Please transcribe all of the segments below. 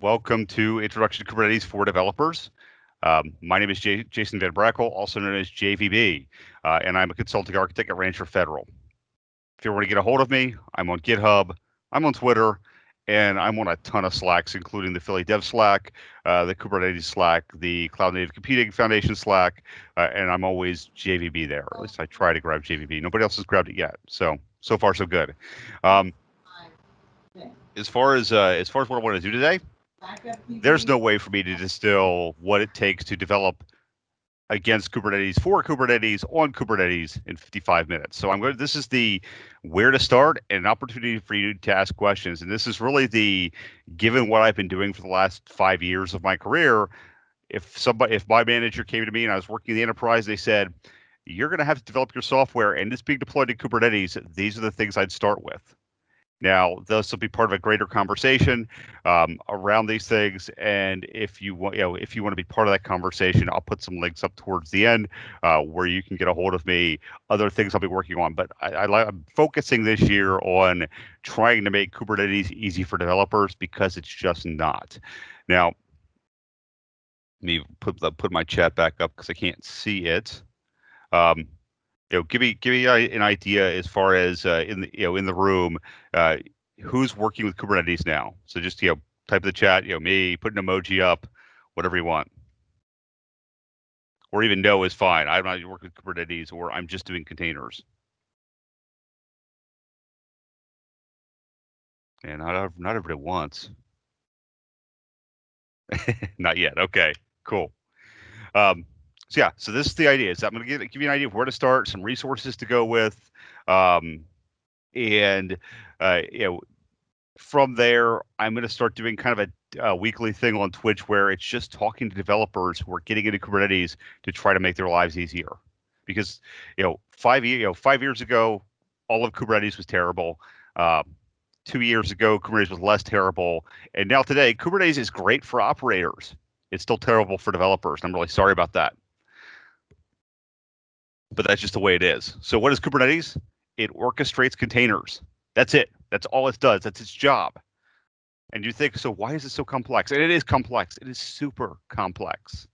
Welcome to Introduction to Kubernetes for Developers. My name is Jason Van Brackel, also known as JVB, and I'm a consulting architect at Rancher Federal. If you want to get a hold of me, I'm on GitHub, I'm on Twitter, and I'm on a ton of Slacks, including the Philly Dev Slack, the Kubernetes Slack, the Cloud Native Computing Foundation Slack, and I'm always JVB there. At least I try to grab JVB. Nobody else has grabbed it yet, so far so good. As far as what I want to do today, there's no way for me to distill what it takes to develop against Kubernetes, for Kubernetes, on Kubernetes in 55 minutes. So this is the where to start and an opportunity for you to ask questions. And this is really given what I've been doing for the last 5 years of my career, if my manager came to me and I was working in the enterprise, they said, you're going to have to develop your software and it's being deployed to Kubernetes, these are the things I'd start with. Now, this will be part of a greater conversation around these things, and if you want to be part of that conversation, I'll put some links up towards the end where you can get a hold of me. Other things I'll be working on, but I'm focusing this year on trying to make Kubernetes easy for developers because it's just not. Now, let me put my chat back up because I can't see it. Give me an idea as far as in the room, who's working with Kubernetes now. So just type in the chat, me, put an emoji up, whatever you want, or even no is fine. I'm not working with Kubernetes, or I'm just doing containers. And not everybody wants. Not yet. Okay, cool. So this is the idea. Is I'm going to give you an idea of where to start, some resources to go with, and from there, I'm going to start doing kind of a weekly thing on Twitch where it's just talking to developers who are getting into Kubernetes to try to make their lives easier. Because 5 years ago, all of Kubernetes was terrible. 2 years ago, Kubernetes was less terrible, and now today, Kubernetes is great for operators. It's still terrible for developers. I'm really sorry about that. But that's just the way it is. So what is Kubernetes? It orchestrates containers. That's it. That's all it does. That's its job. And you think, so why is it so complex? And it is complex. It is super complex.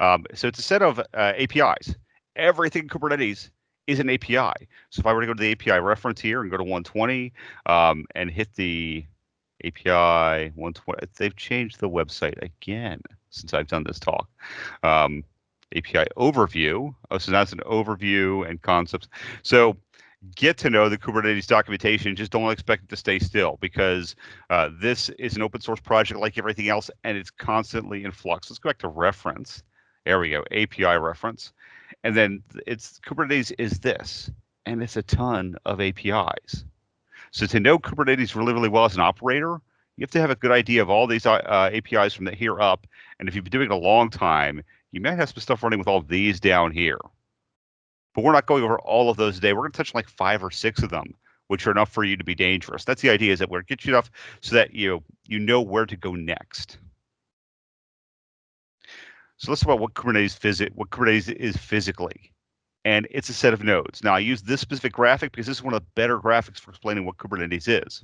So it's a set of APIs. Everything in Kubernetes is an API. So if I were to go to the API reference here and go to 120 and hit the API 120, they've changed the website again since I've done this talk. API overview. Oh, so that's an overview and concepts. So get to know the Kubernetes documentation. Just don't expect it to stay still, because this is an open source project like everything else, and it's constantly in flux. Let's go back to reference. There we go, API reference. And then Kubernetes is this, and it's a ton of APIs. So to know Kubernetes really, really well as an operator, you have to have a good idea of all these APIs from here up. And if you've been doing it a long time, you might have some stuff running with all these down here. But we're not going over all of those today. We're going to touch on like 5 or 6 of them, which are enough for you to be dangerous. That's the idea, is that we're get you enough so that you know where to go next. So let's talk about what Kubernetes is physically. And it's a set of nodes. Now, I use this specific graphic because this is one of the better graphics for explaining what Kubernetes is.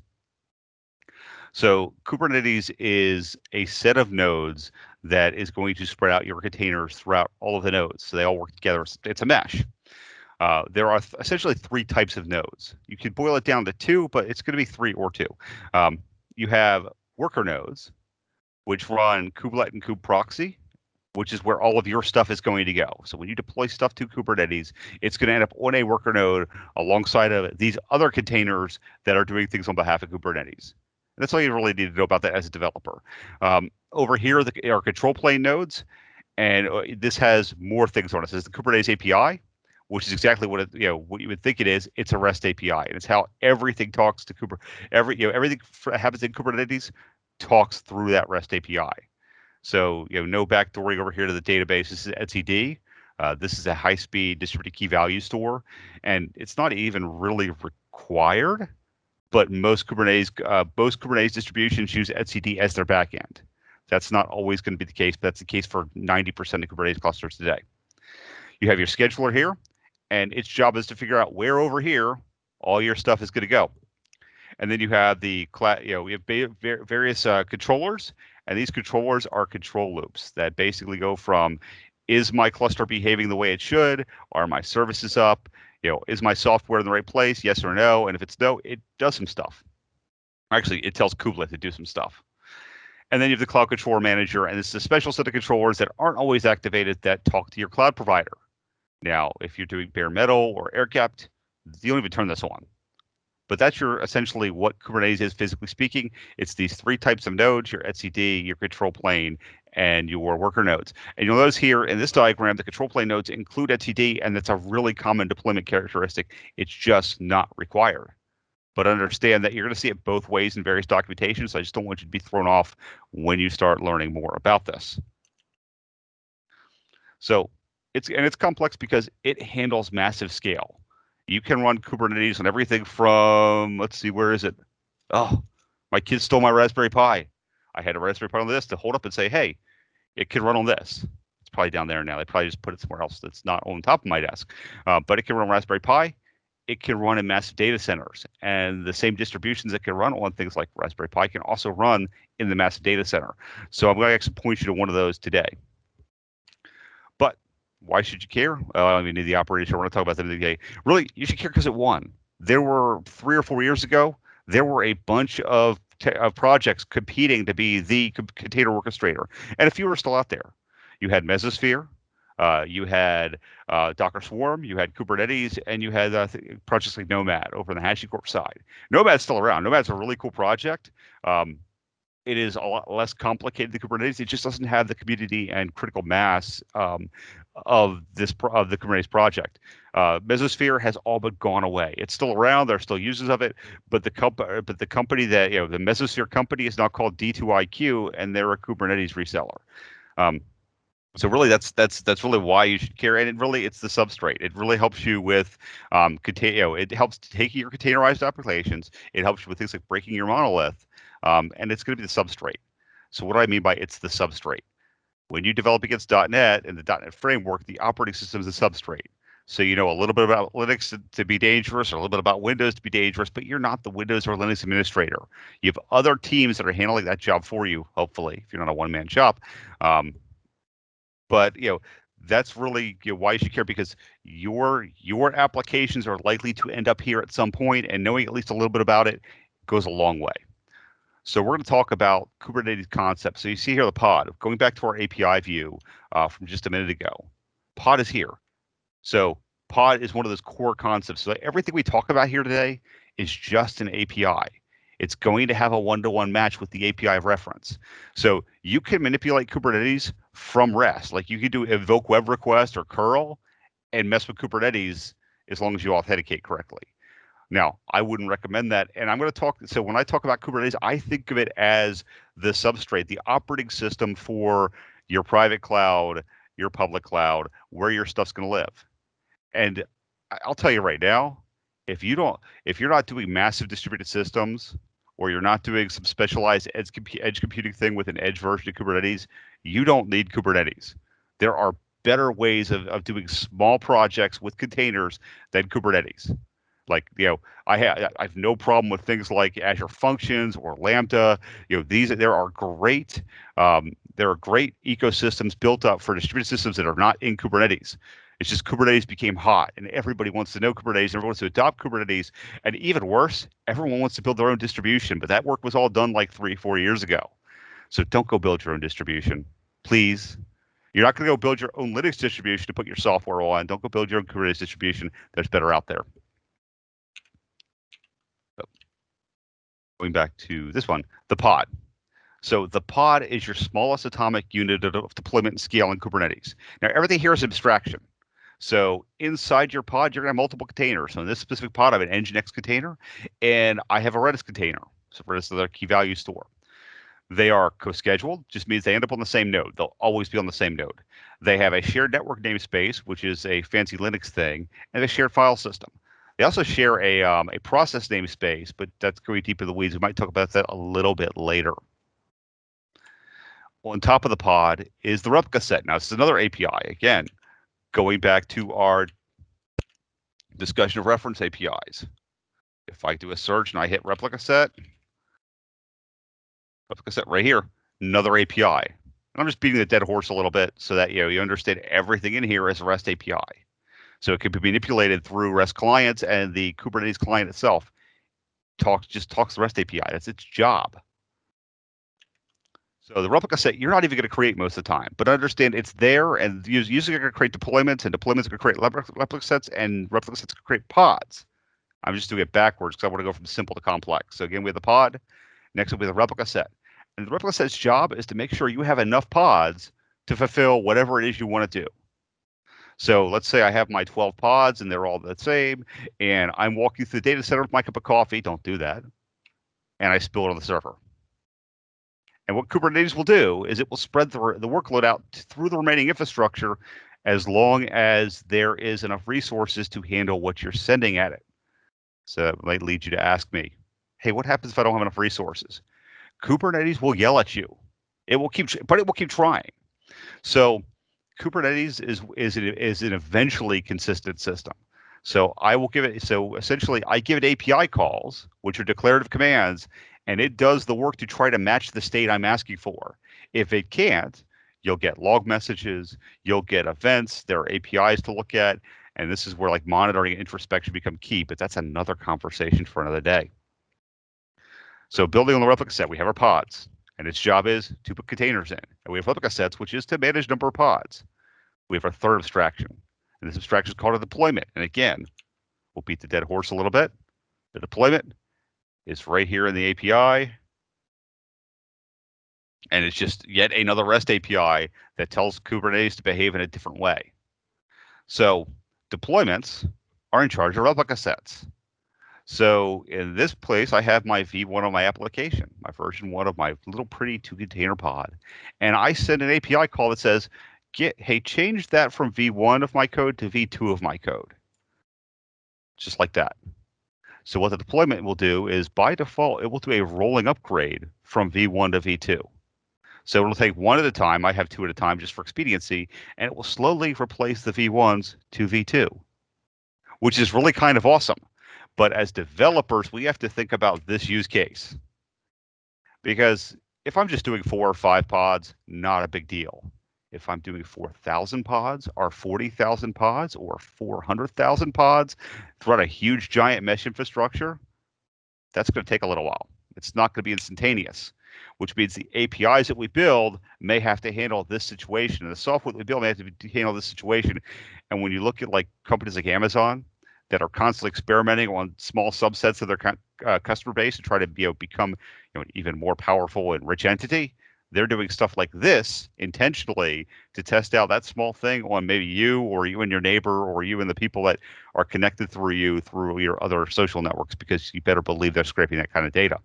So Kubernetes is a set of nodes that is going to spread out your containers throughout all of the nodes. So they all work together. It's a mesh. There are essentially 3 types of nodes. You could boil it down to 2, but it's going to be 3 or 2. You have worker nodes, which run kubelet and kubeproxy, which is where all of your stuff is going to go. So when you deploy stuff to Kubernetes, it's going to end up on a worker node alongside of these other containers that are doing things on behalf of Kubernetes. And that's all you really need to know about that as a developer. Over here are control plane nodes, and this has more things on it. This is the Kubernetes API, which is exactly what what you would think it is. It's a REST API, and it's how everything talks to everything that happens in Kubernetes talks through that REST API. So no backdooring over here to the database. This is etcd. This is a high-speed distributed key value store, and it's not even really required. But most Kubernetes distributions use etcd as their backend. That's not always going to be the case, but that's the case for 90% of Kubernetes clusters today. You have your scheduler here, and its job is to figure out where over here all your stuff is going to go. And then you have we have various controllers, and these controllers are control loops that basically go from, is my cluster behaving the way it should? Are my services up? Is my software in the right place? Yes or no? And if it's no, it does some stuff. Actually, it tells Kubelet to do some stuff. And then you have the Cloud Controller Manager, and it's a special set of controllers that aren't always activated that talk to your cloud provider. Now, if you're doing bare metal or air-gapped, you don't even turn this on. But that's essentially what Kubernetes is, physically speaking. It's these three types of nodes: your etcd, your control plane, and your worker nodes. And you'll notice here in this diagram, the control plane nodes include etcd, and that's a really common deployment characteristic. It's just not required. But understand that you're going to see it both ways in various documentations. So I just don't want you to be thrown off when you start learning more about this. So it's complex because it handles massive scale. You can run Kubernetes on everything from, let's see, where is it? Oh, my kids stole my Raspberry Pi. I had a Raspberry Pi on this to hold up and say, hey, it can run on this. It's probably down there now. They probably just put it somewhere else that's not on top of my desk. But it can run Raspberry Pi. It can run in massive data centers. And the same distributions that can run on things like Raspberry Pi can also run in the massive data center. So I'm going to actually point you to one of those today. But why should you care? I mean, the operators, I want to talk about them today. Really, you should care because it won. There were 3 or 4 years ago, there were a bunch of projects competing to be the container orchestrator. And a few are still out there. You had Mesosphere. You had Docker Swarm, you had Kubernetes, and you had projects like Nomad over on the HashiCorp side. Nomad's still around. Nomad's a really cool project. It is a lot less complicated than Kubernetes. It just doesn't have the community and critical mass of the Kubernetes project. Mesosphere has all but gone away. It's still around. There are still users of it, but the company that the Mesosphere company is now called D2IQ, and they're a Kubernetes reseller. So really, that's really why you should care, and it's the substrate. It really helps you with it helps taking your containerized applications. It helps you with things like breaking your monolith, and it's going to be the substrate. So what do I mean by it's the substrate? When you develop against .NET and the .NET framework, the operating system is the substrate. So you know a little bit about Linux to be dangerous, or a little bit about Windows to be dangerous, but you're not the Windows or Linux administrator. You have other teams that are handling that job for you. Hopefully, if you're not a one-man shop. But that's really why you should care, because your applications are likely to end up here at some point, and knowing at least a little bit about it goes a long way. So we're going to talk about Kubernetes concepts. So you see here the pod. Going back to our API view from just a minute ago, pod is here. So pod is one of those core concepts. So everything we talk about here today is just an API. It's going to have a one-to-one match with the API of reference. So you can manipulate Kubernetes from REST. Like you can do invoke web request or curl and mess with Kubernetes as long as you authenticate correctly. Now, I wouldn't recommend that. And I'm going to talk. So when I talk about Kubernetes, I think of it as the substrate, the operating system for your private cloud, your public cloud, where your stuff's going to live. And I'll tell you right now, if you're not doing massive distributed systems, or you're not doing some specialized edge computing thing with an edge version of Kubernetes, you don't need Kubernetes. There are better ways of doing small projects with containers than Kubernetes. Like, I have no problem with things like Azure Functions or Lambda. There are great ecosystems built up for distributed systems that are not in Kubernetes. It's just Kubernetes became hot, and everybody wants to know Kubernetes, everyone wants to adopt Kubernetes, and even worse, everyone wants to build their own distribution, but that work was all done like 3-4 years ago. So don't go build your own distribution, please. You're not going to go build your own Linux distribution to put your software on. Don't go build your own Kubernetes distribution. There's better out there. So, going back to this one, the pod. So the pod is your smallest atomic unit of deployment and scale in Kubernetes. Now, everything here is abstraction. So inside your pod, you're going to have multiple containers. So in this specific pod, I have an Nginx container, and I have a Redis container. So Redis is their Keyvalue store. They are co-scheduled, just means they end up on the same node. They'll always be on the same node. They have a shared network namespace, which is a fancy Linux thing, and a shared file system. They also share a process namespace, but that's going deep in the weeds. We might talk about that a little bit later. On top of the pod is the Replica Set. Now, this is another API. Again, going back to our discussion of reference APIs. If I do a search and I hit Replica Set right here, another API. And I'm just beating the dead horse a little bit so that you understand everything in here is a REST API. So it can be manipulated through REST clients, and the Kubernetes client itself just talks the REST API. That's its job. So the replica set, you're not even going to create most of the time, but understand it's there, and usually you're going to create deployments, and deployments are going to create replica sets, and replica sets can create pods. I'm just doing it backwards because I want to go from simple to complex. So again, we have the pod. Next will be the replica set. And the replica set's job is to make sure you have enough pods to fulfill whatever it is you want to do. So let's say I have my 12 pods and they're all the same, and I'm walking through the data center with my cup of coffee. Don't do that. And I spill it on the server. And what Kubernetes will do is it will spread the workload out through the remaining infrastructure as long as there is enough resources to handle what you're sending at it. So that might lead you to ask me, hey, what happens if I don't have enough resources? Kubernetes will yell at you. It will keep trying. So Kubernetes is an eventually consistent system. So I will give it. So essentially, I give it API calls, which are declarative commands, and it does the work to try to match the state I'm asking for. If it can't, you'll get log messages, you'll get events. There are APIs to look at, and this is where like monitoring and introspection become key. But that's another conversation for another day. So building on the replica set, we have our pods, and its job is to put containers in. And we have replica sets, which is to manage number of pods. We have our third abstraction, and this abstraction is called a deployment. And again, we'll beat the dead horse a little bit. The deployment is right here in the API, and it's just yet another REST API that tells Kubernetes to behave in a different way. So deployments are in charge of replica sets. So in this place, I have my V1 of my application, my version 1 of my little pretty 2-container pod. And I send an API call that says, hey, change that from V1 of my code to V2 of my code. Just like that. So what the deployment will do is, by default, it will do a rolling upgrade from V1 to V2. So it'll take one at a time. I have two at a time just for expediency, and it will slowly replace the V1s to V2, which is really kind of awesome. But as developers, we have to think about this use case. Because if I'm just doing 4 or 5 pods, not a big deal. If I'm doing 4,000 pods or 40,000 pods or 400,000 pods throughout a huge giant mesh infrastructure, that's going to take a little while. It's not going to be instantaneous, which means the APIs that we build may have to handle this situation, and the software that we build may have to handle this situation. And when you look at like companies like Amazon that are constantly experimenting on small subsets of their customer base to try to become an even more powerful and rich entity, they're doing stuff like this intentionally to test out that small thing on maybe you or you and your neighbor or you and the people that are connected through your other social networks, because you better believe they're scraping that kind of data.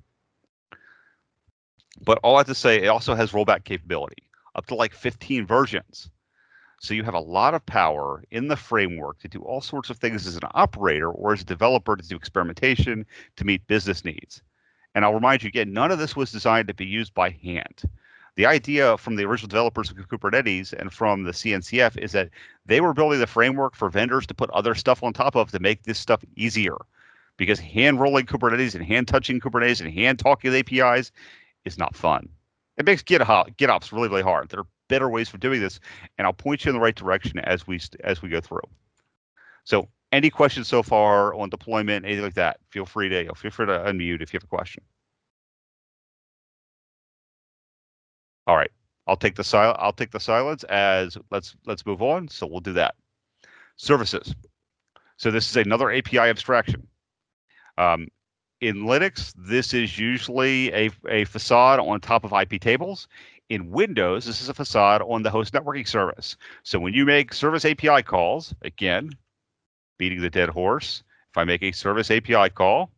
But all I have to say, it also has rollback capability, up to like 15 versions. So you have a lot of power in the framework to do all sorts of things as an operator or as a developer to do experimentation to meet business needs. And I'll remind you again, none of this was designed to be used by hand. The idea from the original developers of Kubernetes and from the CNCF is that they were building the framework for vendors to put other stuff on top of to make this stuff easier. Because hand rolling Kubernetes and hand touching Kubernetes and hand talking with APIs is not fun. It makes GitOps really, really hard. There are better ways for doing this, and I'll point you in the right direction as we go through. So, any questions so far on deployment, anything like that? Feel free to unmute if you have a question. All right, I'll take the silence as let's move on. So we'll do that. Services. So this is another API abstraction. In Linux, this is usually a facade on top of IP tables. In Windows, this is a facade on the host networking service. So when you make service API calls, again, beating the dead horse, if I make a service API call,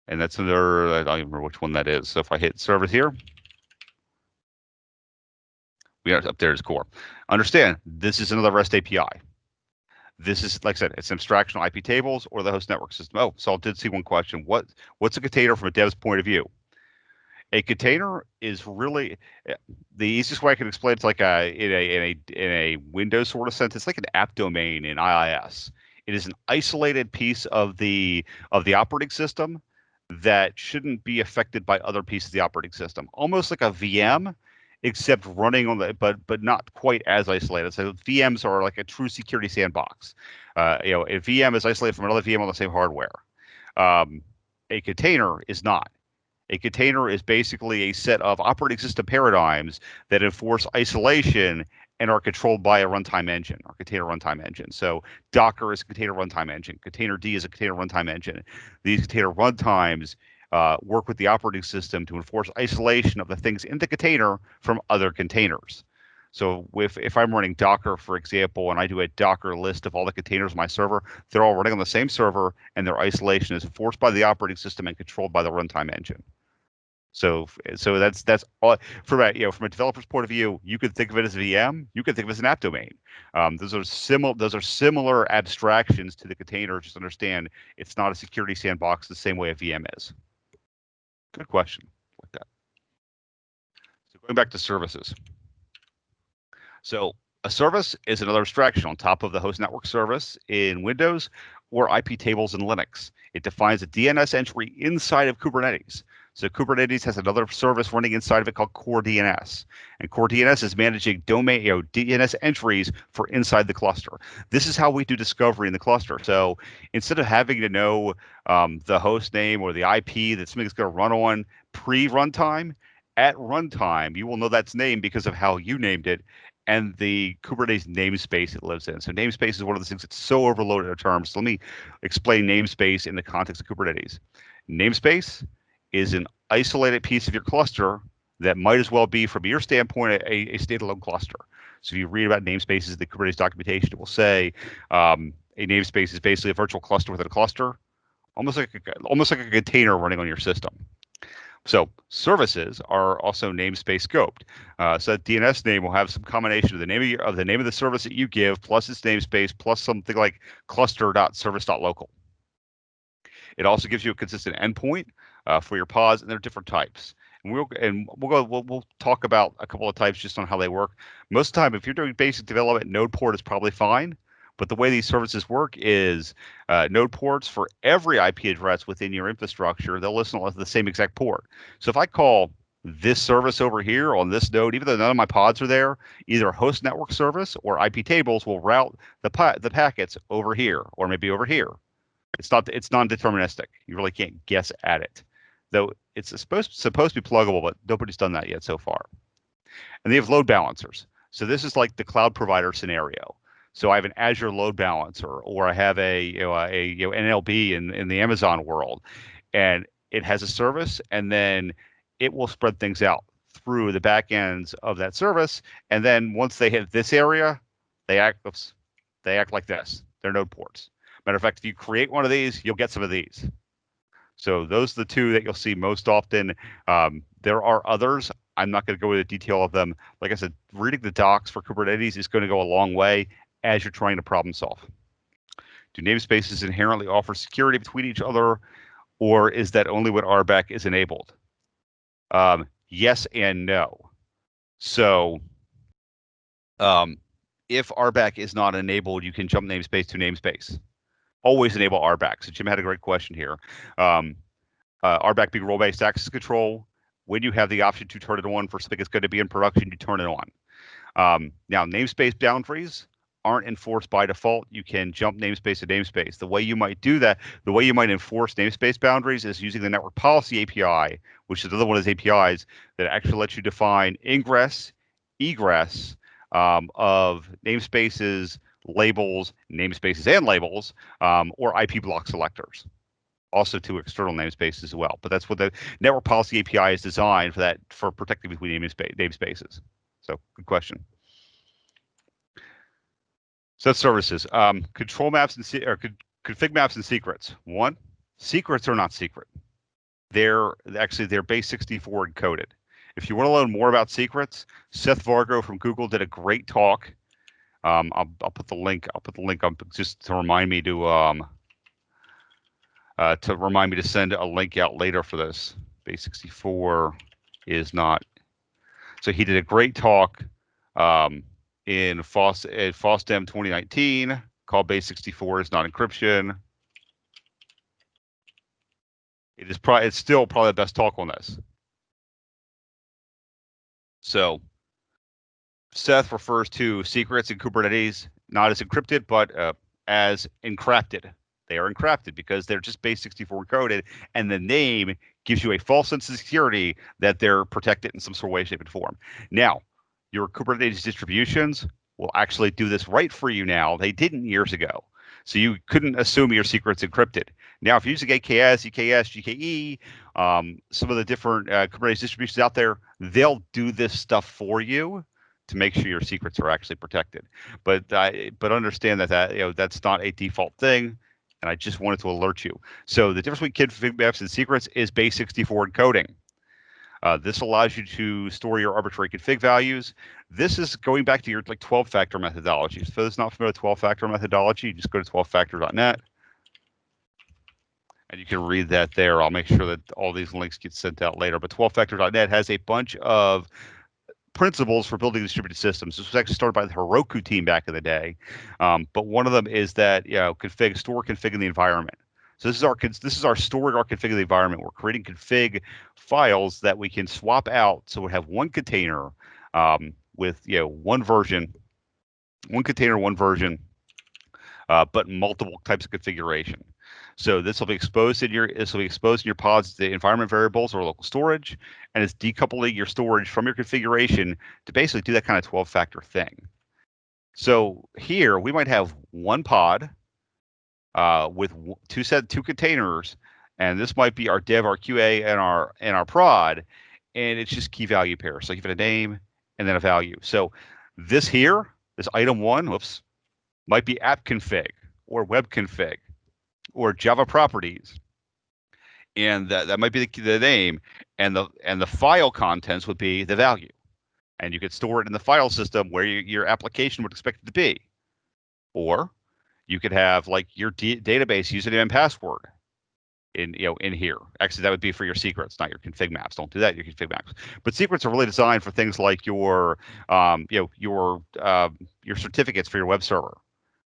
and that's another, I don't even remember which one that is. So if I hit service here, we are up there as core. Understand, this is another REST API. This is, like I said, it's an abstraction on IP tables or the host network system. Oh, so I did see one question. What's a container from a dev's point of view? A container is really the easiest way I can explain it. It's like in a Windows sort of sense. It's like an app domain in IIS. It is an isolated piece of the operating system that shouldn't be affected by other pieces of the operating system. Almost like a VM, except running on the but not quite as isolated. So VMs are like a true security sandbox. A VM is isolated from another VM on the same hardware. A container is not. A container is basically a set of operating system paradigms that enforce isolation and are controlled by a runtime engine or container runtime engine. So Docker is a container runtime engine. Containerd is a container runtime engine. These container runtimes work with the operating system to enforce isolation of the things in the container from other containers. So if I'm running Docker, for example, and I do a Docker list of all the containers on my server, they're all running on the same server, and their isolation is enforced by the operating system and controlled by the runtime engine. So that's all from a developer's point of view. You could think of it as a VM. You could think of it as an app domain. Those are similar abstractions to the container. Just understand it's not a security sandbox the same way a VM is. Good question. Like that. So going back to services. So a service is another abstraction on top of the host network service in Windows or IP tables in Linux. It defines a DNS entry inside of Kubernetes. So Kubernetes has another service running inside of it called Core DNS, and Core DNS is managing domain, DNS entries for inside the cluster. This is how we do discovery in the cluster. So instead of having to know the host name or the IP that something's going to run on pre-runtime, at runtime you will know that's name because of how you named it and the Kubernetes namespace it lives in. So namespace is one of the things that's so overloaded in terms. So let me explain namespace in the context of Kubernetes. Namespace is an isolated piece of your cluster that might as well be, from your standpoint, a standalone cluster. So if you read about namespaces in the Kubernetes documentation, it will say a namespace is basically a virtual cluster within a cluster, almost like a container running on your system. So services are also namespace scoped. So that DNS name will have some combination of the name of the service that you give plus its namespace plus something like cluster.service.local. It also gives you a consistent endpoint for your pods, and there are different types. And we'll talk about a couple of types just on how they work. Most of the time, if you're doing basic development, node port is probably fine. But the way these services work is node ports for every IP address within your infrastructure, they'll listen to the same exact port. So if I call this service over here on this node, even though none of my pods are there, either a host network service or IP tables will route the packets over here or maybe over here. It's non-deterministic. You really can't guess at it, though it's supposed to be pluggable, but nobody's done that yet so far. And they have load balancers. So this is like the cloud provider scenario. So I have an Azure load balancer, or I have a NLB in the Amazon world, and it has a service, and then it will spread things out through the back ends of that service. And then once they hit this area, they act like this. They're node ports. Matter of fact, if you create one of these, you'll get some of these. So those are the two that you'll see most often. There are others. I'm not going to go into detail of them. Like I said, reading the docs for Kubernetes is going to go a long way as you're trying to problem solve. Do namespaces inherently offer security between each other, or is that only when RBAC is enabled? Yes and no. So if RBAC is not enabled, you can jump namespace to namespace. Always enable RBAC. So Jim had a great question here. RBAC being role-based access control. When you have the option to turn it on for something that's going to be in production, you turn it on. Now, namespace boundaries aren't enforced by default. You can jump namespace to namespace. The way you might do that, the way you might enforce namespace boundaries is using the network policy API, which is another one of those APIs that actually lets you define ingress, egress of namespaces, labels, namespaces and labels, or IP block selectors. Also to external namespaces as well. But that's what the network policy API is designed for protecting between namespaces. So good question. So that's services. Control maps and config maps and secrets. One, secrets are not secret. They're base 64 encoded. If you want to learn more about secrets, Seth Vargo from Google did a great talk. I'll put the link. I'll put the link up just to remind me to send a link out later for this. Base 64 is not. So he did a great talk in FOSDEM 2019 call base 64 is not encryption. It's still probably the best talk on this. So Seth refers to secrets in Kubernetes not as encrypted, but as encrypted. They are encrypted because they're just base 64 encoded, and the name gives you a false sense of security that they're protected in some sort of way, shape, and form. Now, your Kubernetes distributions will actually do this right for you now. They didn't years ago. So you couldn't assume your secret's encrypted. Now, if you're using AKS, EKS, GKE, some of the different Kubernetes distributions out there, they'll do this stuff for you to make sure your secrets are actually protected. But understand that that's not a default thing, and I just wanted to alert you. So the difference between config maps and secrets is base 64 encoding. This allows you to store your arbitrary config values. This is going back to your 12-factor methodology. So if it's not familiar with 12-factor methodology, you just go to 12factor.net. And you can read that there. I'll make sure that all these links get sent out later. But 12factor.net has a bunch of principles for building distributed systems. This was actually started by the Heroku team back in the day. But one of them is that store config in the environment. So this is our storing our config in the environment. We're creating config files that we can swap out. So we have one container with one version, but multiple types of configuration. So this will be exposed in your pods, the environment variables or local storage, and it's decoupling your storage from your configuration to basically do that kind of 12-factor thing. So here we might have one pod with two containers, and this might be our dev, our QA, and our prod, and it's just key value pairs. So give it a name and then a value. So this item one, might be app config or web config or Java properties, and that might be the name, and the file contents would be the value, and you could store it in the file system where your application would expect it to be, or you could have your database username and password in here. Actually, that would be for your secrets, not your config maps. Don't do that. Your config maps, but secrets are really designed for things like your certificates for your web server,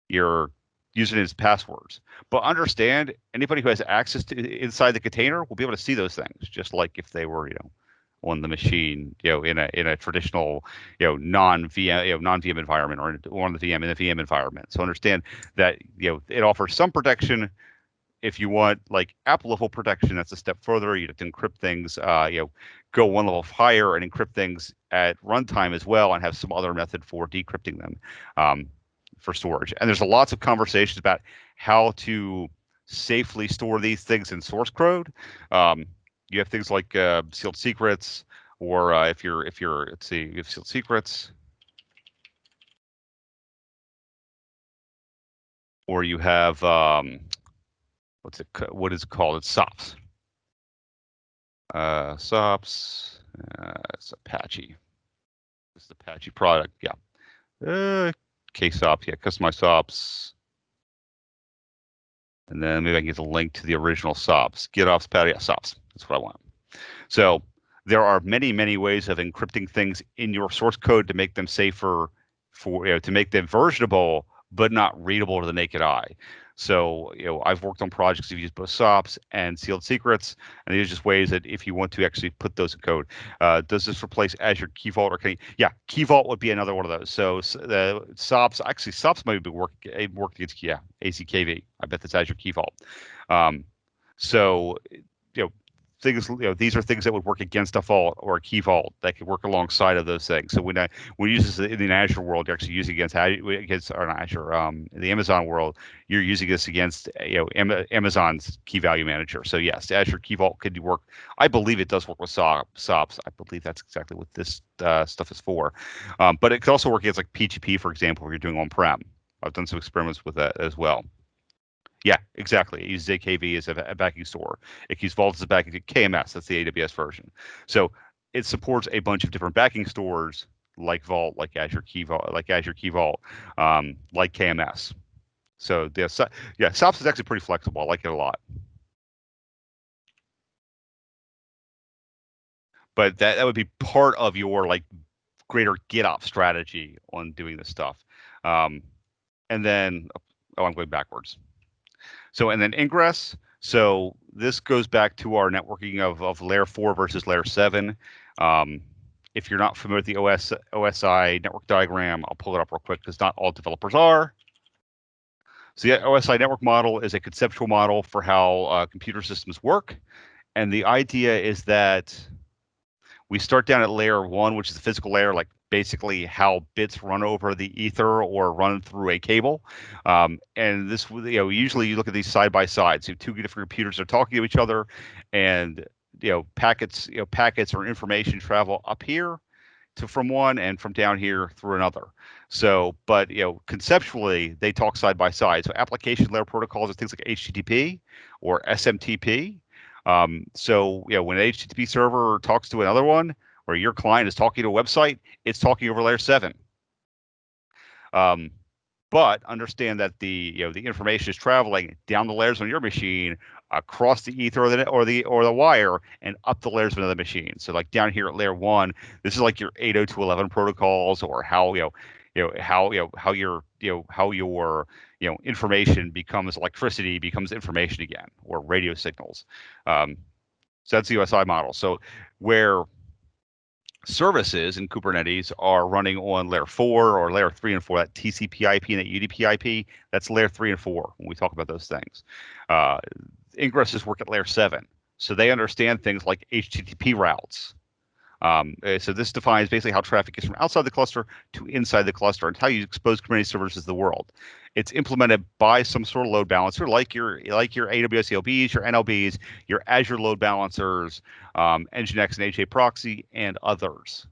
your usernames and passwords. But understand, anybody who has access to inside the container will be able to see those things, just like if they were on the machine, in a traditional non-VM environment, or on the VM in a VM environment. So understand that it offers some protection. If you want app level protection, that's a step further. You have to encrypt things, go one level higher and encrypt things at runtime as well, and have some other method for decrypting them for storage. And there's lots of conversations about how to safely store these things in source code. You have things like sealed secrets, or if you have sealed secrets, or you have what is it called? It's SOPs. SOPs. It's Apache. It's the Apache product. Yeah. KSOPs. Yeah. Customized SOPs. And then maybe I can get the link to the original SOPs. GitOps, Patty. Yeah, SOPs. That's what I want. So there are many, many ways of encrypting things in your source code to make them safer, to make them versionable, but not readable to the naked eye. So, I've worked on projects that use both SOPs and sealed secrets, and these are just ways that if you want to actually put those in code. Does this replace Azure Key Vault or yeah, Key Vault would be another one of those. So the SOPs might be work against ACKV. I bet that's Azure Key Vault. So things, these are things that would work against a vault or a key vault that could work alongside of those things. So when we use this in the Azure world, you're actually using against in the Amazon world, you're using this against Amazon's key value manager. So yes, Azure Key Vault could work. I believe it does work with SOPs. I believe that's exactly what this stuff is for. But it could also work against PGP, for example, where you're doing on-prem. I've done some experiments with that as well. Yeah, exactly. It uses AKV as a backing store. It uses Vault as a backing KMS. That's the AWS version. So it supports a bunch of different backing stores like Vault, like Azure Key Vault, like KMS. So SOPs is actually pretty flexible. I like it a lot. But that would be part of your greater GitOps strategy on doing this stuff. And then Oh, I'm going backwards. So, and then ingress. So this goes back to our networking of layer 4 versus layer 7. If you're not familiar with the OSI network diagram, I'll pull it up real quick because not all developers are. So the OSI network model is a conceptual model for how computer systems work. And the idea is that we start down at layer 1, which is the physical layer, like basically how bits run over the ether or run through a cable. And this, usually you look at these side by side. So two different computers are talking to each other, and packets or information travel up here from one and from down here through another. So, but conceptually they talk side by side. So application layer protocols are things like HTTP or SMTP. So when an HTTP server talks to another one, or your client is talking to a website, it's talking over layer 7. But understand that the information is traveling down the layers on your machine, across the ether or the wire, and up the layers of another machine. So like down here at layer 1, this is like your 802.11 protocols, or how your information becomes electricity, becomes information again, or radio signals. So that's the USI model. So where services in Kubernetes are running on layer 4 or layer 3 and 4, that TCP/IP and that UDP/IP, that's layer 3 and 4 when we talk about those things. Ingresses work at layer 7, so they understand things like HTTP routes. So this defines basically how traffic gets from outside the cluster to inside the cluster, and how you expose Kubernetes servers to the world. It's implemented by some sort of load balancer, like your AWS ELBs, your NLBs, your Azure load balancers, Nginx and HA proxy, and others.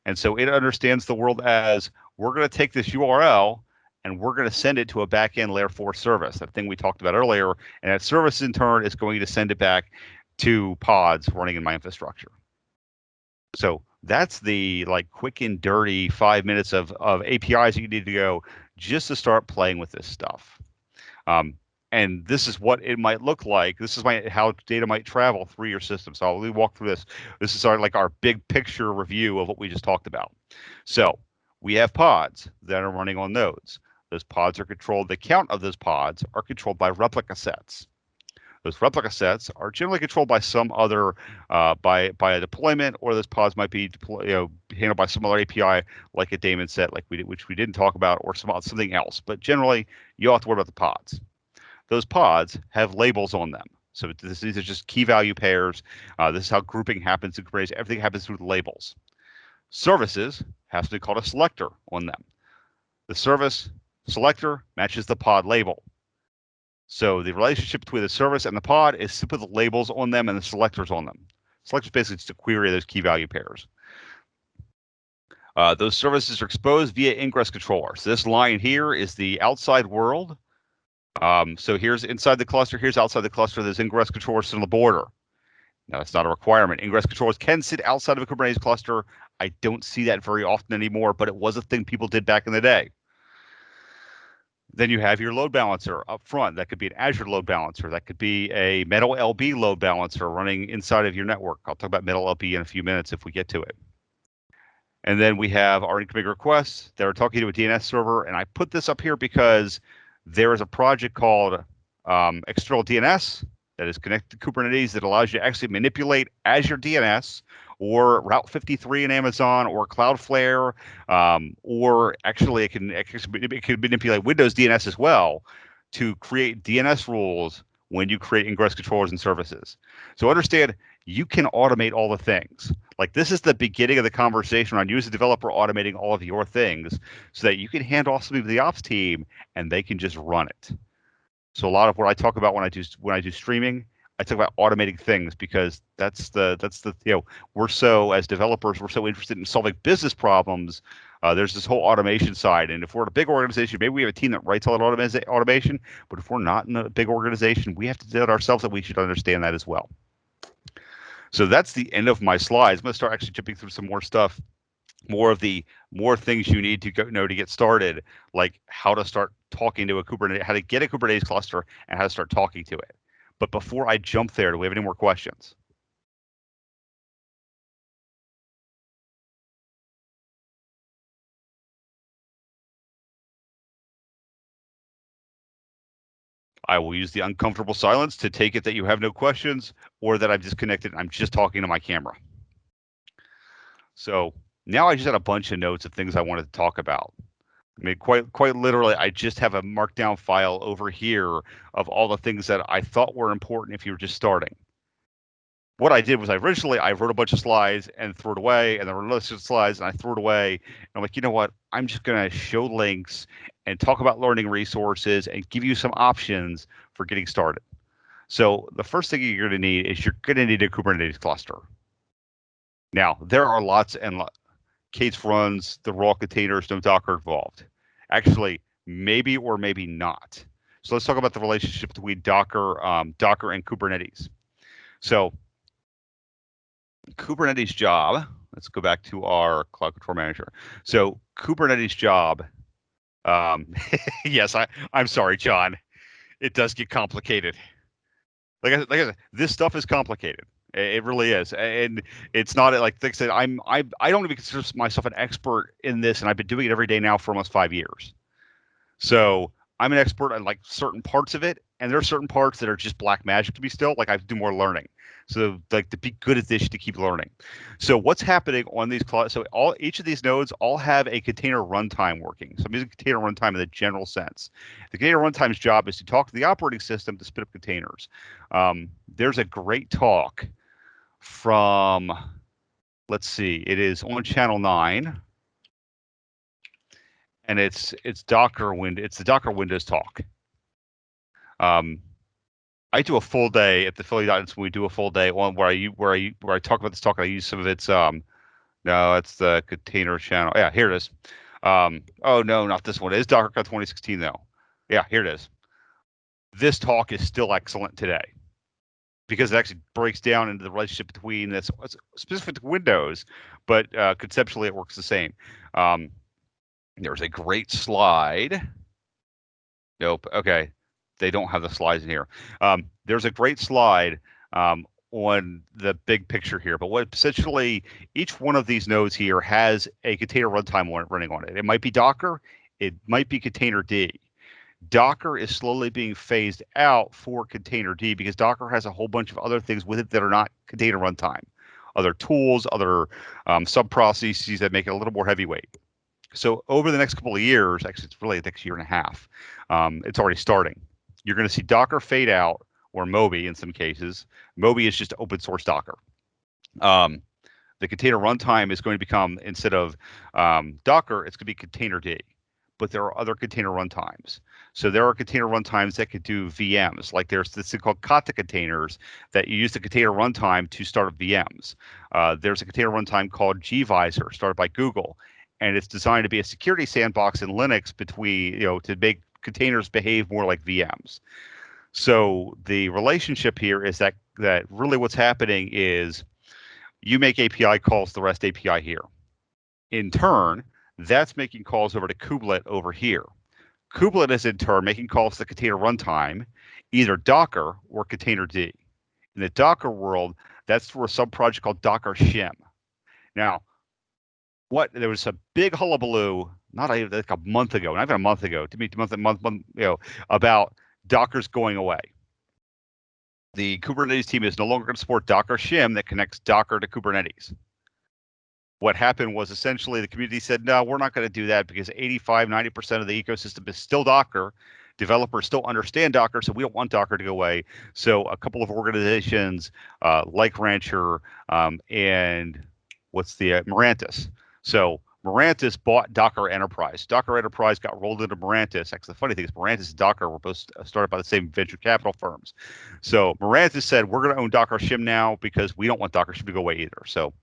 And so it understands the world as, we're going to take this URL and we're going to send it to a backend layer 4 service, that thing we talked about earlier, and that service in turn is going to send it back to pods running in my infrastructure. So that's the quick and dirty 5 minutes of APIs you need to go just to start playing with this stuff. And this is what it might look like. This is how data might travel through your system. So I'll walk through this. This is our big picture review of what we just talked about. So we have pods that are running on nodes. Those pods are controlled. The count of those pods are controlled by replica sets. Those replica sets are generally controlled by some other, by a deployment, or those pods might be handled by some other API, like a daemon set, which we didn't talk about, or something else. But generally, you don't have to worry about the pods. Those pods have labels on them. So these are just key value pairs. This is how grouping happens in Kubernetes. Everything happens through the labels. Services has to be called a selector on them. The service selector matches the pod label. So the relationship between the service and the pod is simply the labels on them and the selectors on them. Selectors basically just a query of those key value pairs. Those services are exposed via ingress controller. So this line here is the outside world. So here's inside the cluster, here's outside the cluster. There's ingress controllers on the border. Now, that's not a requirement. Ingress controllers can sit outside of a Kubernetes cluster. I don't see that very often anymore, but it was a thing people did back in the day. Then you have your load balancer up front. That could be an Azure load balancer. That could be a Metal LB load balancer running inside of your network. I'll talk about Metal LB in a few minutes if we get to it. And then we have our incoming requests that are talking to a DNS server. And I put this up here because there is a project called External DNS that is connected to Kubernetes that allows you to actually manipulate Azure DNS, or Route 53 in Amazon, or Cloudflare, or actually it can manipulate Windows DNS as well to create DNS rules when you create ingress controllers and services. So understand, you can automate all the things. Like, this is the beginning of the conversation on you as a developer automating all of your things, so that you can hand off something to the ops team and they can just run it. So a lot of what I talk about when I do streaming, I talk about automating things, because that's the we're so, as developers, we're so interested in solving business problems. There's this whole automation side, and if we're in a big organization, maybe we have a team that writes all that automation. But if we're not in a big organization, we have to do it ourselves, and we should understand that as well. So that's the end of my slides. I'm going to start actually jumping through some more stuff, more things you need to know to get started, like how to start talking to a Kubernetes, how to get a Kubernetes cluster, and how to start talking to it. But before I jump there, do we have any more questions? I will use the uncomfortable silence to take it that you have no questions, or that I've disconnected and I'm just talking to my camera. So now I just had a bunch of notes of things I wanted to talk about. I mean, quite literally, I just have a markdown file over here of all the things that I thought were important if you were just starting. What I did was I wrote a bunch of slides and threw it away, and there were lists of slides and I threw it away. And I'm like, you know what? I'm just going to show links and talk about learning resources and give you some options for getting started. So the first thing you're going to need is you're going to need a Kubernetes cluster. Now, there are lots and K8s runs the raw containers, no Docker involved. Actually, maybe or maybe not. So let's talk about the relationship between Docker and Kubernetes. So Kubernetes job, let's go back to our Cloud Control Manager. So Kubernetes job, yes, I'm sorry, John. It does get complicated. Like I said, this stuff is complicated. It really is, and it's not like I said. I don't even consider myself an expert in this, and I've been doing it every day now for almost 5 years. So I'm an expert on like certain parts of it, and there are certain parts that are just black magic to me still. Like I have to do more learning. So like to be good at this, to keep learning. So what's happening on these clouds? So each of these nodes all have a container runtime working. So I'm using container runtime in the general sense. The container runtime's job is to talk to the operating system to spin up containers. There's a great talk from, let's see, it is on channel 9, and it's Docker It's the Docker Windows talk. I do a full day at the Philly.When we do a full day on where I talk about this talk. I use some of its no, it's the container channel. Yeah, here it is. Oh no, not this one. It is DockerCon 2016 though. Yeah, here it is. This talk is still excellent today because it actually breaks down into the relationship between this specific to Windows, but conceptually it works the same. There's a great slide. Nope. Okay. They don't have the slides in here. There's a great slide on the big picture here, but what essentially each one of these nodes here has a container runtime running on it. It might be Docker, it might be Containerd. Docker is slowly being phased out for Containerd because Docker has a whole bunch of other things with it that are not container runtime, other tools, other sub processes that make it a little more heavyweight. So over the next couple of years, actually it's really the next year and a half, it's already starting. You're going to see Docker fade out, or Moby in some cases. Moby is just open source Docker. The container runtime is going to become, instead of Docker, it's going to be Containerd. But there are other container runtimes. So there are container runtimes that could do VMs. Like there's this thing called Kata containers that you use the container runtime to start up VMs. There's a container runtime called gvisor, started by Google, and it's designed to be a security sandbox in Linux between, to make containers behave more like VMs. So the relationship here is that really what's happening is you make API calls to the REST API here. In turn, that's making calls over to Kubelet over here. Kubelet is in turn making calls to the container runtime, either Docker or Containerd. In the Docker world, that's for a sub-project called Docker Shim. Now, there was a big hullabaloo, not like a month ago, not even a month ago, to me, about Docker's going away. The Kubernetes team is no longer going to support Docker Shim that connects Docker to Kubernetes. What happened was essentially the community said, no, we're not going to do that because 85-90% of the ecosystem is still Docker. Developers still understand Docker, so we don't want Docker to go away. So a couple of organizations like Rancher and what's the Mirantis. So Mirantis bought Docker Enterprise. Docker Enterprise got rolled into Mirantis. Actually, the funny thing is Mirantis and Docker were both started by the same venture capital firms. So Mirantis said, we're going to own Docker Shim now because we don't want Docker Shim to go away either. So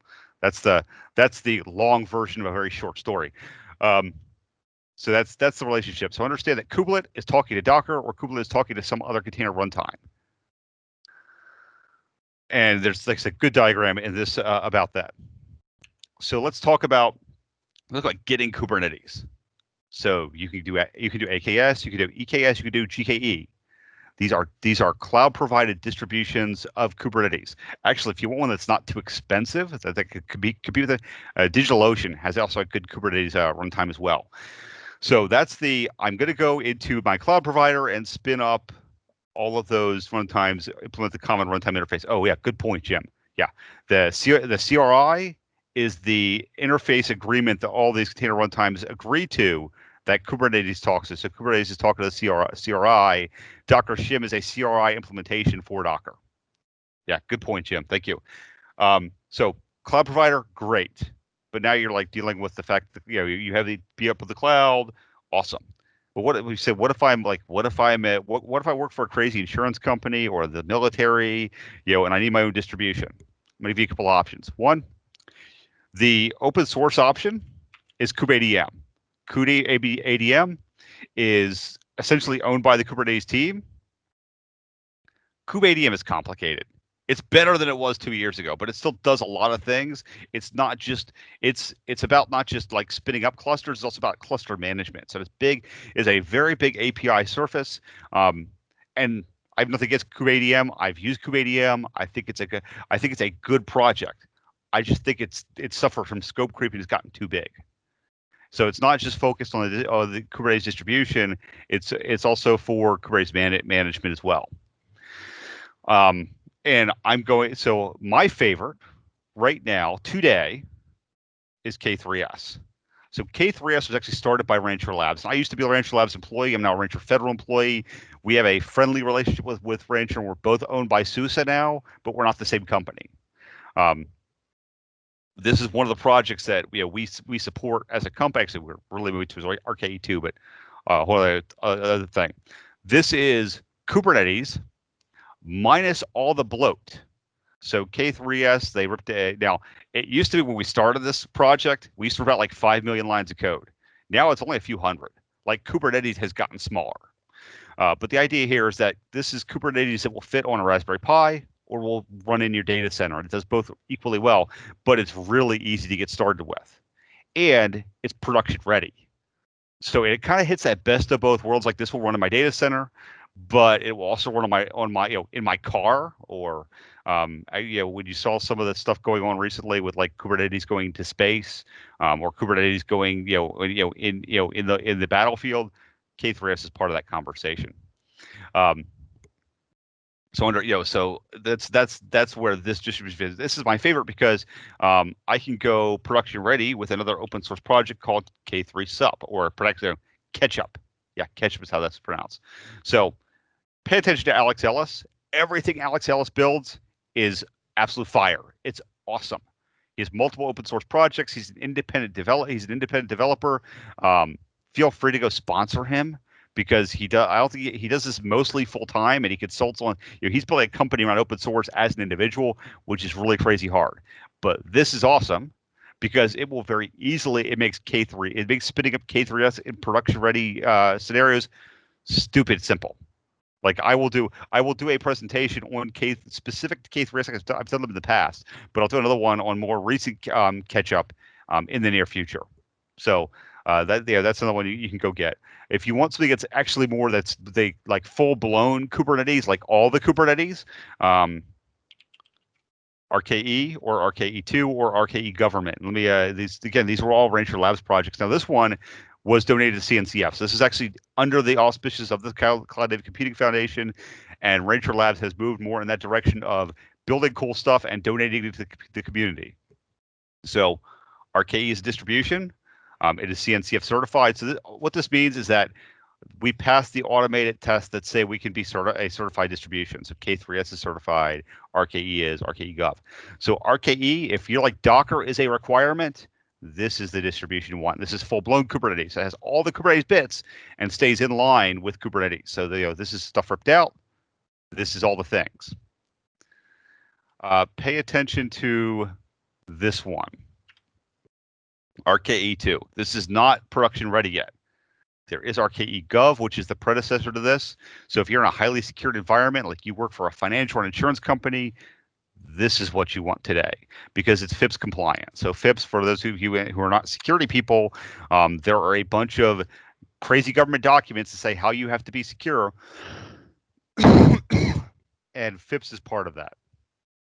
that's the long version of a very short story. So that's the relationship. So understand that Kubelet is talking to Docker, or Kubelet is talking to some other container runtime. And there's like a good diagram in this about that. So let's talk about getting Kubernetes. So you can do AKS, you can do EKS, you can do GKE. These are cloud provided distributions of Kubernetes. Actually, if you want one that's not too expensive, that could be with DigitalOcean has also a good Kubernetes runtime as well. So I'm going to go into my cloud provider and spin up all of those runtimes implement the common runtime interface. Oh yeah, good point, Jim. Yeah, the CRI is the interface agreement that all these container runtimes agree to that Kubernetes talks to. So Kubernetes is talking to the CRI. Docker Shim is a CRI implementation for Docker. Yeah, good point, Jim. Thank you. So cloud provider, great. But now you're like dealing with the fact that you have to be up with the cloud. Awesome. But what we said, what if I work for a crazy insurance company or the military, and I need my own distribution? I'm going to give you a couple options. One, the open source option is kubeadm. Kubernetes ADM is essentially owned by the Kubernetes team. kubeadm is complicated. It's better than it was 2 years ago, but it still does a lot of things. It's not just it's about not just like spinning up clusters. It's also about cluster management. So it's a very big API surface. And I have nothing against kubeadm. I've used kubeadm. I think it's a good project. I just think it's suffered from scope creep and it's gotten too big. So it's not just focused on the Kubernetes distribution. It's also for Kubernetes management as well. And so my favorite right now today is K3S. So K3S was actually started by Rancher Labs. And I used to be a Rancher Labs employee. I'm now a Rancher Federal employee. We have a friendly relationship with Rancher, and we're both owned by SUSE now, but we're not the same company. This is one of the projects that we support as a company. Actually, we're really moving to RKE2, but whole other thing. This is Kubernetes minus all the bloat. So K3S, they ripped it. Now, it used to be when we started this project, we used to about like 5 million lines of code. Now it's only a few hundred. Like Kubernetes has gotten smaller. But the idea here is that this is Kubernetes that will fit on a Raspberry Pi or will run in your data center. It does both equally well, but it's really easy to get started with. And it's production ready. So it kind of hits that best of both worlds. Like this will run in my data center, but it will also run in my car or when you saw some of the stuff going on recently with like Kubernetes going to space or Kubernetes going in the battlefield, K3S is part of that conversation. So that's where this distribution is. This is my favorite because I can go production ready with another open source project called K3SUP or Ketchup. Yeah, Ketchup is how that's pronounced. So pay attention to Alex Ellis. Everything Alex Ellis builds is absolute fire. It's awesome. He has multiple open source projects. He's an independent developer. Feel free to go sponsor him because he does. I don't think he does this mostly full time, and he consults on. He's building a company around open source as an individual, which is really crazy hard. But this is awesome because it will very easily. It makes spinning up K3S in production ready scenarios stupid simple. Like I will do a presentation on specific to K3S. I've done them in the past, but I'll do another one on more recent Ketchup in the near future. So that's another one you can go get. If you want something that's actually more like full blown Kubernetes, like all the Kubernetes, RKE or RKE2 or RKE government. Let me these were all Rancher Labs projects. Now this one was donated to CNCF. So this is actually under the auspices of the Cloud Native Computing Foundation, and Rancher Labs has moved more in that direction of building cool stuff and donating it to the community. So RKE is a distribution. It is CNCF certified. So what this means is that we passed the automated tests that say we can be a certified distribution. So K3S is certified, RKE is, rkegov. So RKE, if you're like Docker is a requirement, this is the distribution you want. This is full-blown Kubernetes. It has all the Kubernetes bits and stays in line with Kubernetes. So this is stuff ripped out. This is all the things. Pay attention to this one, RKE2. This is not production ready yet. There is rkegov, which is the predecessor to this. So if you're in a highly secured environment, like you work for a financial or insurance company, this is what you want today because it's FIPS compliant. So FIPS, for those of you who are not security people, there are a bunch of crazy government documents that say how you have to be secure, and FIPS is part of that.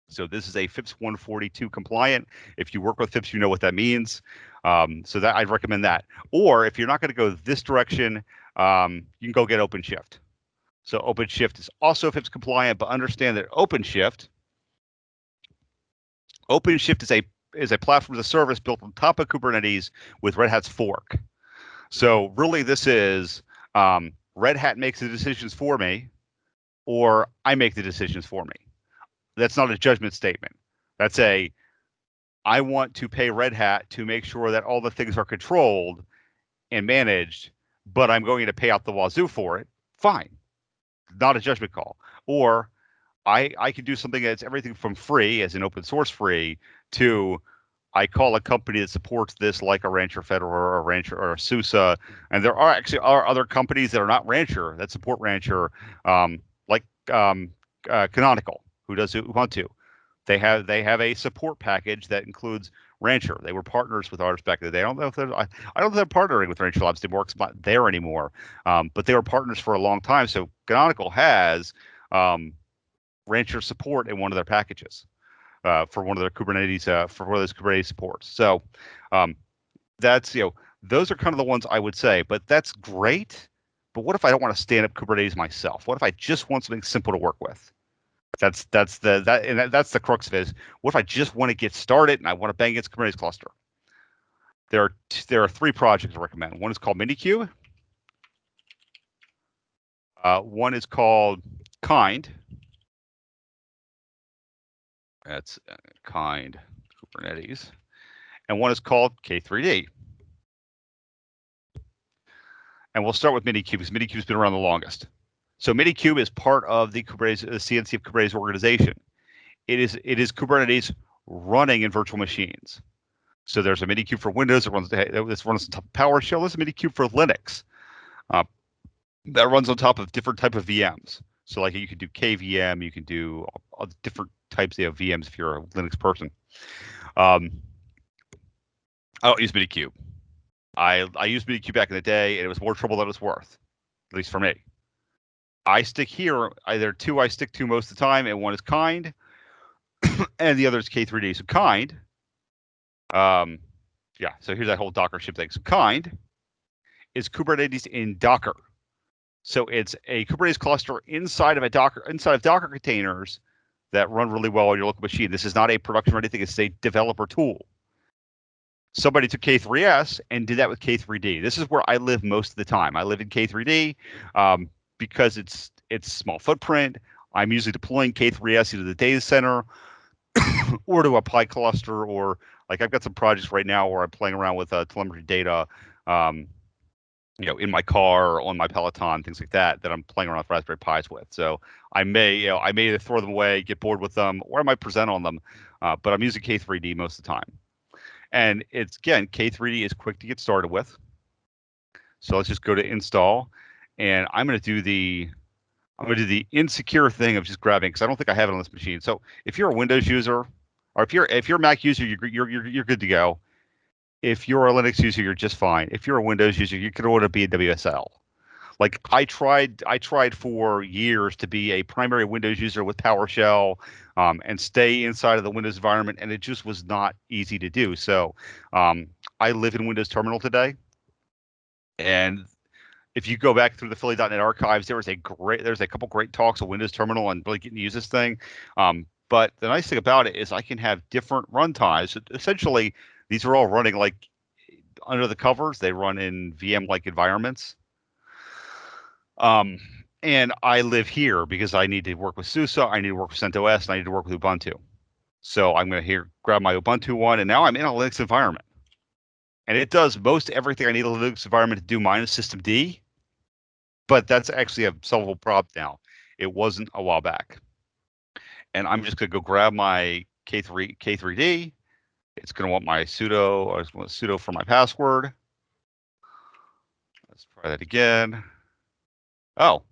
So this is a FIPS 142 compliant. If you work with FIPS, you know what that means. So that I'd recommend that. Or if you're not going to go this direction, you can go get Openshift. So OpenShift is also FIPS compliant, but understand that OpenShift is a platform as a service built on top of Kubernetes with Red Hat's fork. So really, this is Red Hat makes the decisions for me, or I make the decisions for me. That's not a judgment statement. That's I want to pay Red Hat to make sure that all the things are controlled and managed, but I'm going to pay out the wazoo for it. Fine. Not a judgment call. Or I can do something that's everything from free, as in open source free, to I call a company that supports this, like a Rancher Federal or a Rancher or a SUSE, and there are actually other companies that are not Rancher that support Rancher, like Canonical, who does Ubuntu. They have a support package that includes Rancher. They were partners with ours back in the day. I don't know if they're partnering with Rancher Labs anymore. It's not there anymore, but they were partners for a long time. So Canonical has Rancher support in one of their packages. For one of their Kubernetes, for one of those Kubernetes supports. So that's, those are kind of the ones I would say, but that's great. But what if I don't want to stand up Kubernetes myself? What if I just want something simple to work with? That's the crux of it. Is what if I just want to get started and I want to bang against Kubernetes cluster? There are 3 projects I recommend. One is called Minikube. One is called Kind. That's Kind Kubernetes. And one is called K3D. And we'll start with Minikube, because Minikube's been around the longest. So Minikube is part of the Kubernetes, the CNC of Kubernetes organization. It is Kubernetes running in virtual machines. So there's a Minikube for Windows that runs on top of PowerShell. There's a Minikube for Linux that runs on top of different type of VMs. So like you can do KVM, you can do all different types of VMs if you're a Linux person. I don't use Minikube. I used Minikube back in the day, and it was more trouble than it was worth, at least for me. I stick here. There are 2 I stick to most of the time, and one is Kind, and the other is K3D. So Kind, yeah. So here's that whole Docker ship thing. So Kind is Kubernetes in Docker. So it's a Kubernetes cluster inside of Docker containers that run really well on your local machine. This is not a production or anything. It's a developer tool. Somebody took K3S and did that with K3D. This is where I live most of the time. I live in K3D because it's small footprint. I'm usually deploying K3S into the data center or to apply cluster, or like I've got some projects right now where I'm playing around with telemetry data, in my car or on my Peloton, things like that I'm playing around with Raspberry Pis with. So I may either throw them away, get bored with them, or I might present on them. But I'm using K3D most of the time. And it's, again, K3D is quick to get started with. So let's just go to install, and I'm going to do the insecure thing of just grabbing, because I don't think I have it on this machine. So if you're a Windows user, or if you're a Mac user, you're good to go. If you're a Linux user, you're just fine. If you're a Windows user, you can order be a WSL. Like I tried for years to be a primary Windows user with PowerShell and stay inside of the Windows environment, and it just was not easy to do. So I live in Windows Terminal today, and if you go back through the Philly.net archives, there's a couple great talks of Windows Terminal and really getting to use this thing. But the nice thing about it is I can have different runtimes. Essentially, these are all running like under the covers. They run in VM-like environments. And I live here because I need to work with SUSE, I need to work with CentOS, and I need to work with Ubuntu. So I'm going to grab my Ubuntu one, and now I'm in a Linux environment. And it does most everything I need a Linux environment to do minus systemd, but that's actually a solvable problem now. It wasn't a while back. And I'm just going to go grab my K3D. It's going to want my sudo, or it's going to sudo for my password. Let's try that again. Oh,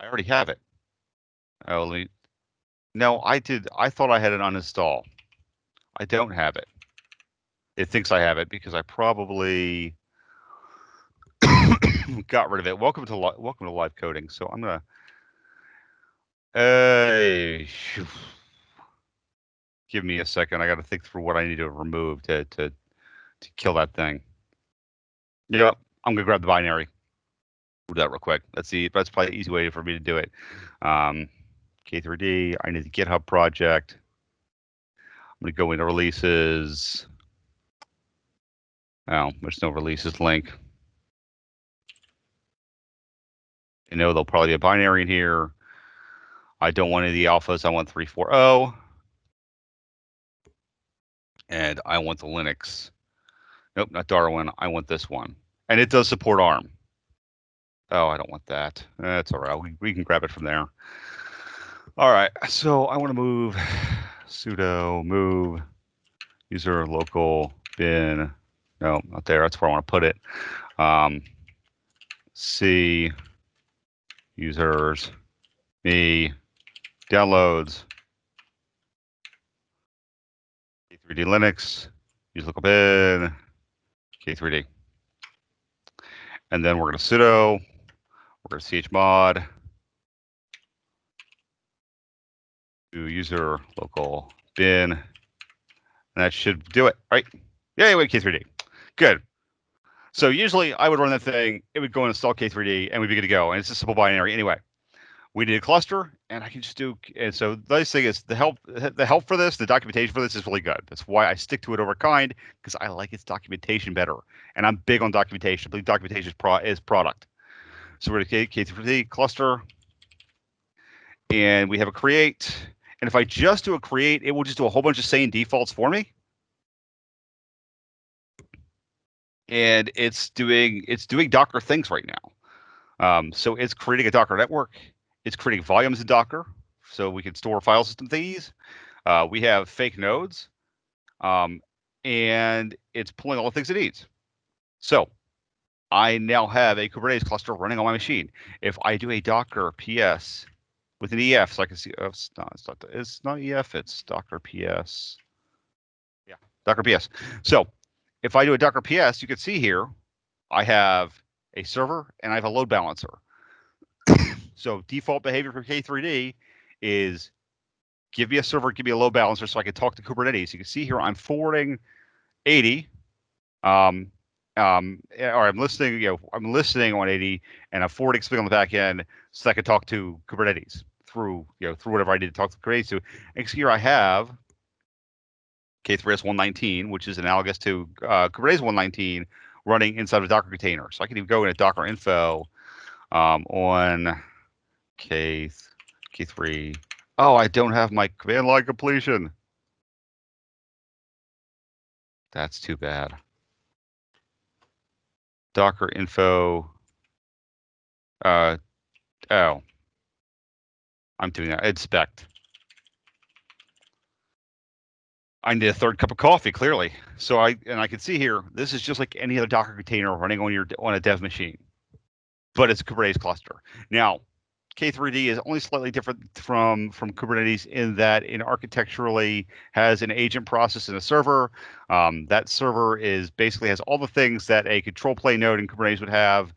I already have it. Oh, no, I did. I thought I had it uninstall. I don't have it. It thinks I have it because I probably got rid of it. Welcome to live coding. So I'm gonna. Give me a second. I got to think through what I need to remove to kill that thing. Yep, I'm gonna grab the binary. do that real quick. That's probably the easy way for me to do it. K3D, I need the GitHub project. I'm going to go into releases. Oh, there's no releases link. I know there'll probably be a binary in here. I don't want any of the alphas. I want 3.4.0. And I want the Linux. Nope, not Darwin. I want this one. And it does support ARM. Oh, I don't want that. That's all right. We can grab it from there. All right. So I want to move sudo move user local bin. No, not there. That's where I want to put it. C users me downloads K3D Linux use local bin K3D, and then we're going to sudo. We're going to chmod to user local bin, and that should do it, right? Yeah, anyway, K3D. Good. So usually I would run that thing, it would go and install K3D, and we'd be good to go. And it's a simple binary anyway. We need a cluster, and I can just do. And so the nice thing is the help for this, the documentation for this is really good. That's why I stick to it over kind, because I like its documentation better. And I'm big on documentation. I believe documentation is product. So we're going to K3D cluster, and we have a create. And if I just do a create, it will just do a whole bunch of sane defaults for me. And it's doing Docker things right now. So it's creating a Docker network. It's creating volumes in Docker, so we can store file system things. We have fake nodes, and it's pulling all the things it needs. So I now have a Kubernetes cluster running on my machine. If I do a Docker PS with an EF, so I can see, oh, it's not EF, it's Docker PS. Yeah, Docker PS. So if I do a Docker PS, you can see here, I have a server and I have a load balancer. So default behavior for K3D is give me a server, give me a load balancer so I can talk to Kubernetes. You can see here I'm forwarding 80, or I'm listening, I'm listening on 80, and I'm forwarding something on the back end so I can talk to Kubernetes through whatever I need to talk to Kubernetes to. And here I have K3S 119, which is analogous to Kubernetes 119 running inside of a Docker container. So I can even go into Docker info on K3. Oh, I don't have my command line completion. That's too bad. Docker info. Oh, I'm doing that. Inspect. I need a third cup of coffee, clearly. So I can see here, this is just like any other Docker container running on a dev machine, but it's a Kubernetes cluster. Now, K3D is only slightly different from Kubernetes in that it architecturally has an agent process and a server. That server basically has all the things that a control plane node in Kubernetes would have.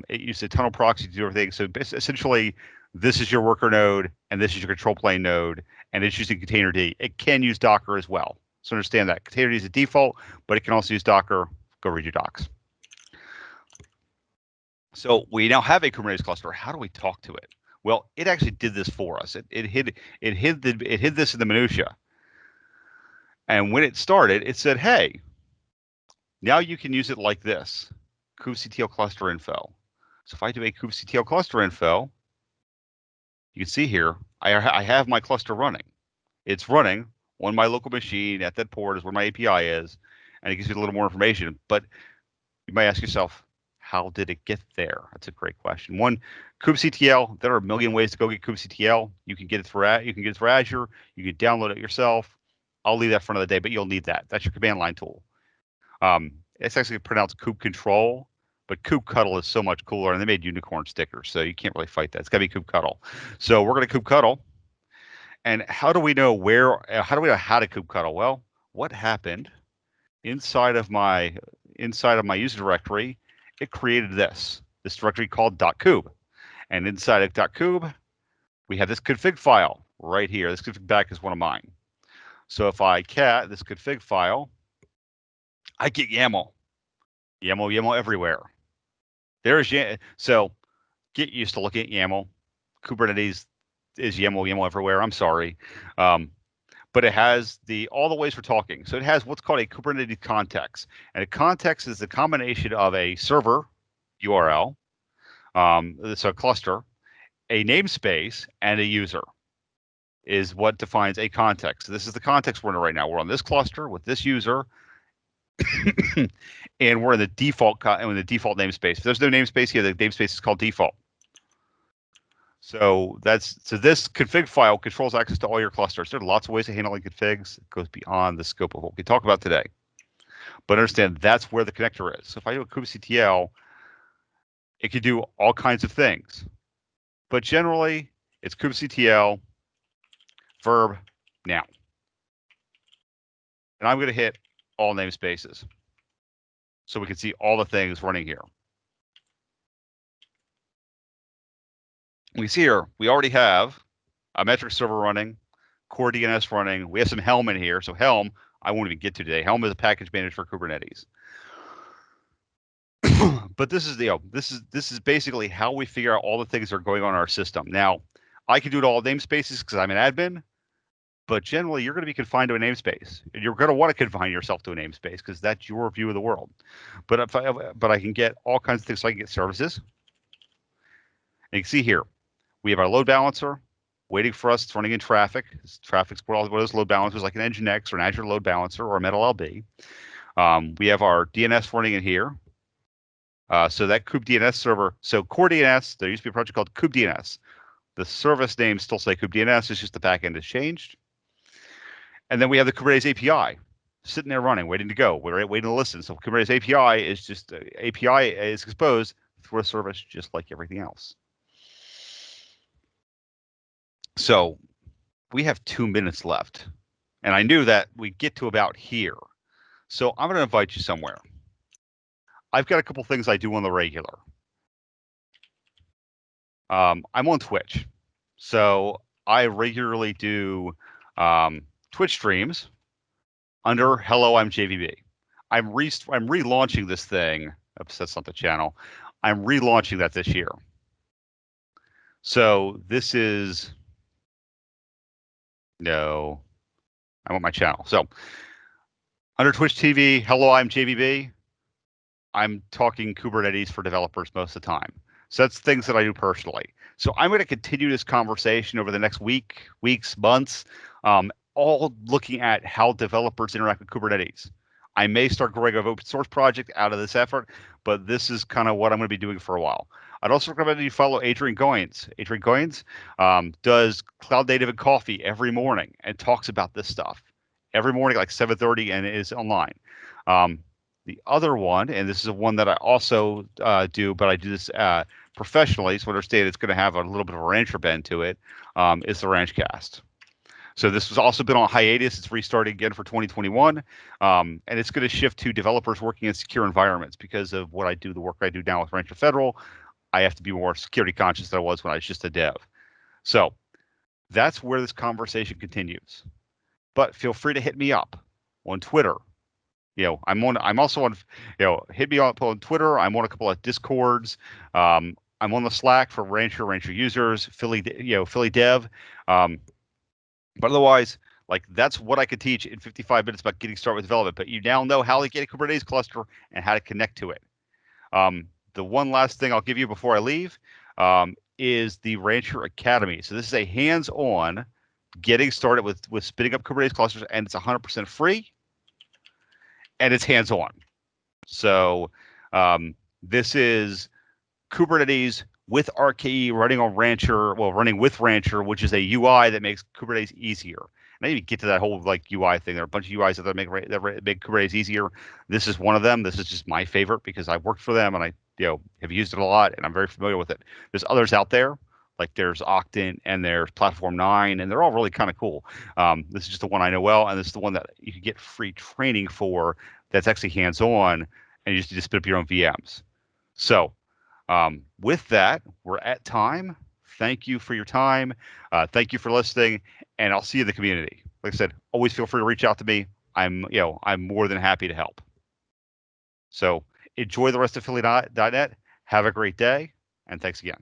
It uses a tunnel proxy to do everything. So essentially, this is your worker node, and this is your control plane node, and it's using containerd. It can use Docker as well. So understand that containerd is a default, but it can also use Docker. Go read your docs. So we now have a Kubernetes cluster. How do we talk to it? Well, it actually did this for us. It hid this in the minutia. And when it started, it said, "Hey, now you can use it like this: kubectl cluster info." So if I do a kubectl cluster info, you can see here I have my cluster running. It's running on my local machine at that port is where my API is, and it gives you a little more information. But you might ask yourself, how did it get there? That's a great question. One, kubectl. There are a million ways to go get kubectl. You can get it through Azure. You can download it yourself. I'll leave that for another day, but you'll need that. That's your command line tool. It's actually pronounced kube control, but kubectl is so much cooler, and they made unicorn stickers, so you can't really fight that. It's got to be kubectl. So we're going to kubectl. And how do we know how to kubectl? Well, what happened inside of my user directory? It created this directory called .kube, and inside of .kube, we have this config file right here. This config back is one of mine. So if I cat this config file, I get YAML everywhere. So get used to looking at YAML. Kubernetes is YAML everywhere. I'm sorry. But it has all the ways for talking. So it has what's called a Kubernetes context. And a context is the combination of a server URL, so a cluster, a namespace, and a user is what defines a context. So this is the context we're in right now. We're on this cluster with this user, and we're in the default namespace. If there's no namespace here, the namespace is called default. So this config file controls access to all your clusters. There are lots of ways of handling configs. It goes beyond the scope of what we can talk about today. But understand that's where the connector is. So if I do a kubectl, it can do all kinds of things. But generally, it's kubectl verb now. And I'm going to hit all namespaces so we can see all the things running here. We see here, we already have a metric server running, core DNS running. We have some Helm in here. So Helm, I won't even get to today. Helm is a package manager for Kubernetes. But this is basically how we figure out all the things that are going on in our system. Now, I can do it all namespaces because I'm an admin, but generally you're going to be confined to a namespace. And you're going to want to confine yourself to a namespace because that's your view of the world. But I can get all kinds of things. So I can get services. And you can see here, we have our load balancer waiting for us. It's running in traffic. Traffic's one of those load balancers like an Nginx or an Azure load balancer or a MetalLB. We have our DNS running in here. So that kubedns server, so core DNS, there used to be a project called kubedns. The service names still say kubedns, it's just the backend has changed. And then we have the Kubernetes API sitting there running, waiting to go. We're waiting to listen. So Kubernetes API is just API is exposed through a service just like everything else. So we have 2 minutes left, and I knew that we'd get to about here. So I'm going to invite you somewhere. I've got a couple things I do on the regular. I'm on Twitch, so I regularly do Twitch streams under Hello, I'm JVB. I'm relaunching this thing. Oops, that's not the channel. I'm relaunching that this year. So this is no, I want my channel. So under Twitch TV, Hello, I'm JVB. I'm talking Kubernetes for developers most of the time. So that's things that I do personally. So I'm going to continue this conversation over the next weeks, months, all looking at how developers interact with Kubernetes. I may start growing an open source project out of this effort, but this is kind of what I'm going to be doing for a while. I'd also recommend you follow Adrian Goins. Adrian Goins does Cloud Native and Coffee every morning and talks about this stuff every morning, like 7:30, and is online. The other one, and this is one that I also do, but I do this professionally, so understand it's going to have a little bit of a rancher bend to it, is the RanchCast. So this has also been on hiatus. It's restarting again for 2021, and it's going to shift to developers working in secure environments because of what I do, the work I do now with Rancher Federal. I have to be more security conscious than I was when I was just a dev. So that's where this conversation continues. But feel free to hit me up on Twitter. I'm also on, hit me up on Twitter. I'm on a couple of Discords. I'm on the Slack for Rancher users, Philly Dev. But otherwise, like that's what I could teach in 55 minutes about getting started with development. But you now know how to get a Kubernetes cluster and how to connect to it. The one last thing I'll give you before I leave is the Rancher Academy. So this is a hands-on getting started with spinning up Kubernetes clusters, and it's 100% free. And it's hands-on. So this is Kubernetes with RKE running on Rancher, running with Rancher, which is a UI that makes Kubernetes easier. And I didn't even get to that whole like UI thing. There are a bunch of UIs that make Kubernetes easier. This is one of them. This is just my favorite because I worked for them and I have used it a lot and I'm very familiar with it. There's others out there. Like there's Octant and there's Platform 9, and they're all really kind of cool. This is just the one I know well, and this is the one that you can get free training for that's actually hands-on, and you just need to spin up your own VMs. So with that, we're at time. Thank you for your time. Thank you for listening, and I'll see you in the community. Like I said, always feel free to reach out to me. I'm more than happy to help. So enjoy the rest of Philly.net. Have a great day, and thanks again.